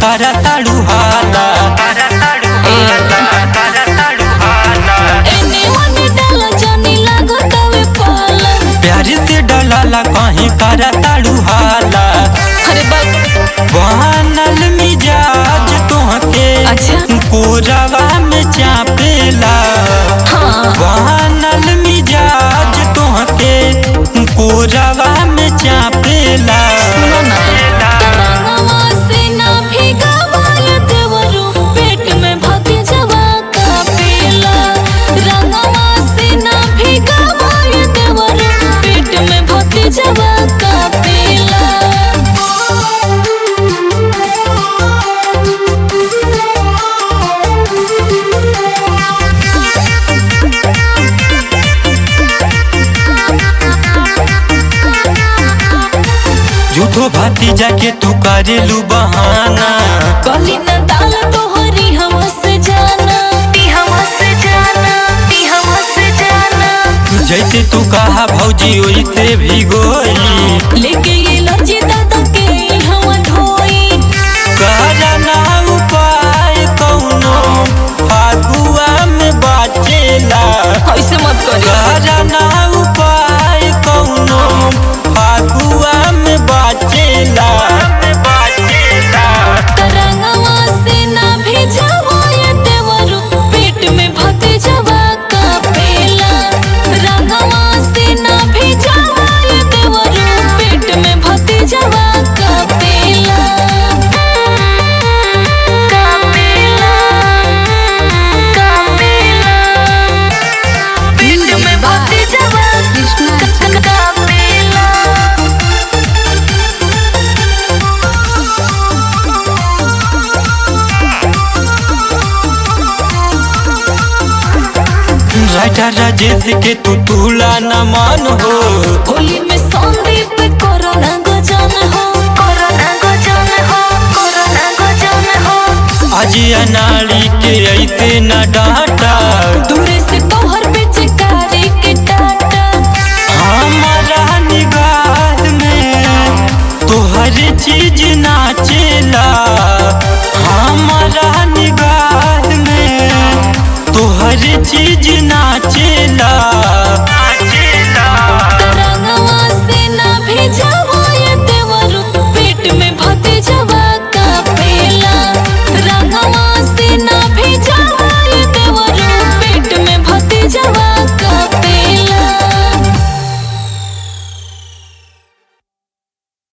करा ताड़ू हाला प्यार से डलाला कहीं करा ताड़ू हाला बनल मिजाज तोहके कोरावा में चापेला बनल मिजाज तोहके कोरावा में चापेला झूठो भतीजा के तू करेलू बहाना कली न दाल तोहरी हमसे जाना जैसे तू कहा भौजी वैसे भी गोई लेके ये लर्जी दादा के हम ढोई करा ना उपाय कौनो फागुआ में बाचेला ऐसे मत करी करा ना उपाय कौनो फागुआ में बाचेला तरंगवा से ना भेजवा ये देवरू पेट में भतीजवा का पेला रंगवा से ना भेजवा ये देवरू पेट में भतीजवा का पेला पेट में भतीजवा का पेला राजा राजेश के तू तुला न मान हो होली में संदीप कोरोना गजन हो अजिया नाली के ऐसे न डांटा दूरे से तोहर